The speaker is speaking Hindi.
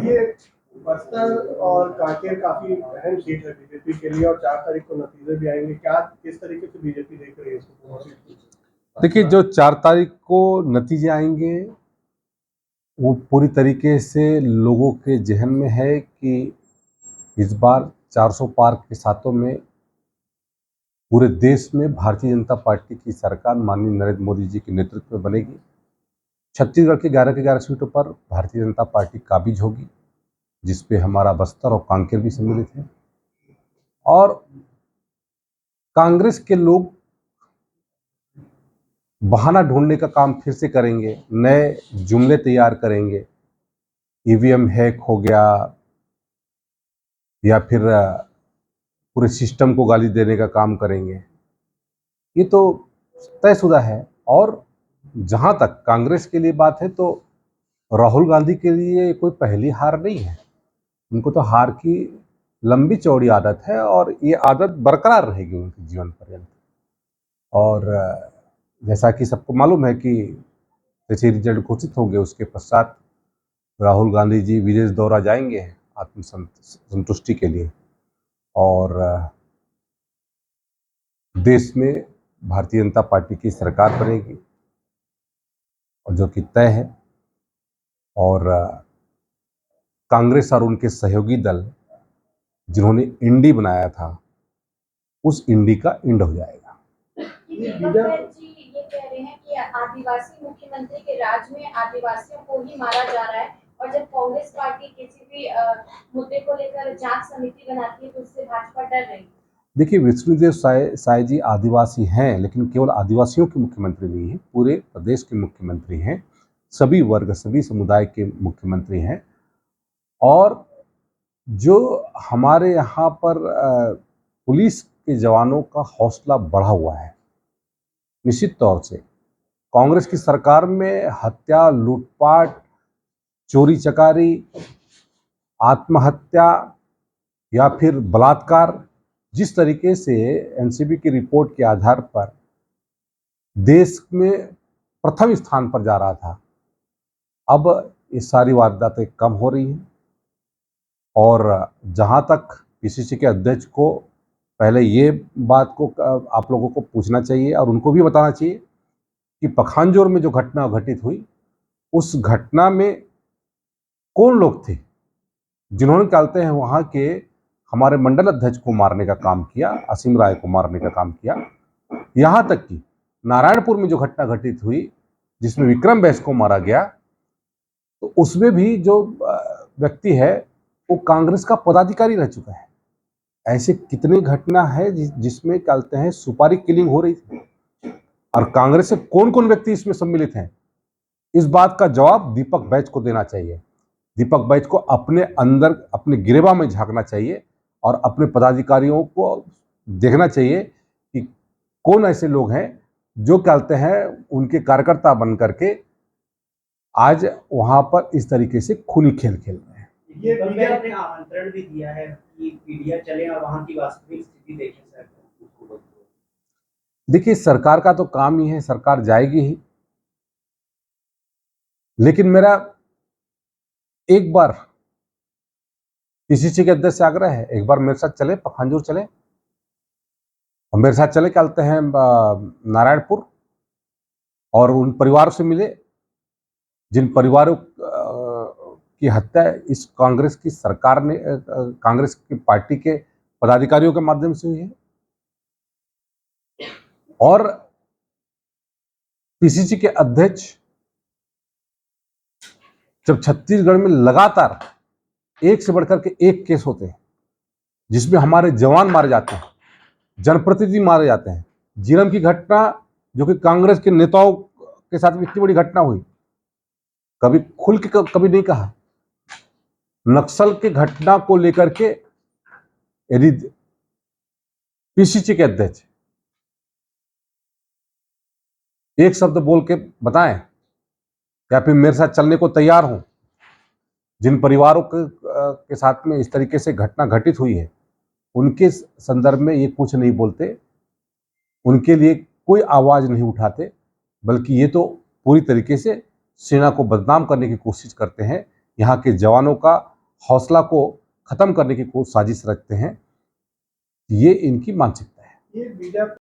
ये बस्तर और कांकेर काफी अहम सीट है बीजेपी के लिए और 4 तारीख को नतीजे भी आएंगे। क्या किस तरीके से बीजेपी देख रही है इसको? देखिए, जो 4 तारीख को नतीजे आएंगे वो पूरी तरीके से लोगों के जहन में है कि इस बार 400 पार के साथों में पूरे देश में भारतीय जनता पार्टी की सरकार माननीय नरेंद्र मोदी जी के नेतृत्व में बनेगी। छत्तीसगढ़ के 11 सीटों पर भारतीय जनता पार्टी काबिज होगी, जिसपे हमारा बस्तर और कांकेर भी सम्मिलित है। और कांग्रेस के लोग बहाना ढूंढने का काम फिर से करेंगे, नए जुमले तैयार करेंगे। ईवीएम हैक हो गया या फिर पूरे सिस्टम को गाली देने का काम करेंगे। ये तो तयशुदा है। और जहां तक कांग्रेस के लिए बात है तो राहुल गांधी के लिए कोई पहली हार नहीं है। उनको तो हार की लंबी चौड़ी आदत है और ये आदत बरकरार रहेगी उनके जीवन पर्यंत। और जैसा कि सबको मालूम है कि जैसे रिजल्ट घोषित होंगे उसके पश्चात राहुल गांधी जी विदेश दौरा जाएंगे आत्मसंतुष्टि के लिए और देश में भारतीय जनता पार्टी की सरकार बनेगी और जो कि तय है। और कांग्रेस और उनके सहयोगी दल जिन्होंने इंडी बनाया था उस इंडी का इंड हो जाएगा। दीपक जी ये कह रहे हैं कि आदिवासी मुख्यमंत्री के राज में आदिवासियों को ही मारा जा रहा है और जब कांग्रेस पार्टी किसी भी मुद्दे को लेकर जांच समिति बनाती है तो उससे भाजपा डर रही है। देखिए, विष्णुदेव साय जी आदिवासी हैं, लेकिन केवल आदिवासियों के मुख्यमंत्री नहीं है, पूरे प्रदेश के मुख्यमंत्री हैं, सभी वर्ग सभी समुदाय के मुख्यमंत्री हैं। और जो हमारे यहाँ पर पुलिस के जवानों का हौसला बढ़ा हुआ है, निश्चित तौर से कांग्रेस की सरकार में हत्या, लूटपाट, चोरी चकारी, आत्महत्या या फिर बलात्कार, जिस तरीके से एनसीबी की रिपोर्ट के आधार पर देश में प्रथम स्थान पर जा रहा था, अब ये सारी वारदातें कम हो रही हैं। और जहां तक पीसीसी के अध्यक्ष को पहले ये बात को आप लोगों को पूछना चाहिए और उनको भी बताना चाहिए कि पखांजोर में जो घटना घटित हुई उस घटना में कौन लोग थे जिन्होंने कहते हैं वहां के हमारे मंडल अध्यक्ष को मारने का काम किया, असीम राय को मारने का काम किया। यहां तक कि नारायणपुर में जो घटना घटित हुई जिसमें विक्रम बैस को मारा गया, तो उसमें भी जो व्यक्ति है वो कांग्रेस का पदाधिकारी रह चुका है। ऐसे कितने घटना है जिसमें कहते हैं सुपारी किलिंग हो रही थी और कांग्रेस से कौन कौन व्यक्ति इसमें सम्मिलित हैं, इस बात का जवाब दीपक बैज को देना चाहिए। दीपक बैज को अपने अंदर अपने गिरेबा में झांकना चाहिए और अपने पदाधिकारियों को देखना चाहिए कि कौन ऐसे लोग हैं जो कहते हैं उनके कार्यकर्ता बन करके आज वहां पर इस तरीके से खूनी खेल खेल रहे हैं। ये मीडिया ने आमंत्रण भी दिया है कि मीडिया चले और वहां की वास्तविक स्थिति देखें। सर देखिए, सरकार का तो काम ही है, सरकार जाएगी ही, लेकिन मेरा एक बार पीसीसी के अध्यक्ष से आग्रह है, एक बार मेरे साथ चले, पखांजूर चले और मेरे साथ चले चलते हैं नारायणपुर और उन परिवारों से मिले जिन परिवारों की हत्या इस कांग्रेस की सरकार ने कांग्रेस की पार्टी के पदाधिकारियों के माध्यम से हुई है। और पीसीसी के अध्यक्ष जब छत्तीसगढ़ में लगातार एक से बढ़कर के एक केस होते हैं जिसमें हमारे जवान मारे जाते हैं, जनप्रतिनिधि मारे जाते हैं, जीरम की घटना जो कि कांग्रेस के नेताओं के साथ इतनी बड़ी घटना हुई, कभी खुल के कभी नहीं कहा। नक्सल के घटना को लेकर के यदि पीसीसी के अध्यक्ष एक शब्द बोल के बताएं या फिर मेरे साथ चलने को तैयार हो, जिन परिवारों के साथ में इस तरीके से घटना घटित हुई है उनके संदर्भ में ये कुछ नहीं बोलते, उनके लिए कोई आवाज नहीं उठाते, बल्कि ये तो पूरी तरीके से सेना को बदनाम करने की कोशिश करते हैं। यहाँ के जवानों का हौसला को ख़त्म करने की साजिश रखते हैं। ये इनकी मानसिकता है। ये बीजेपी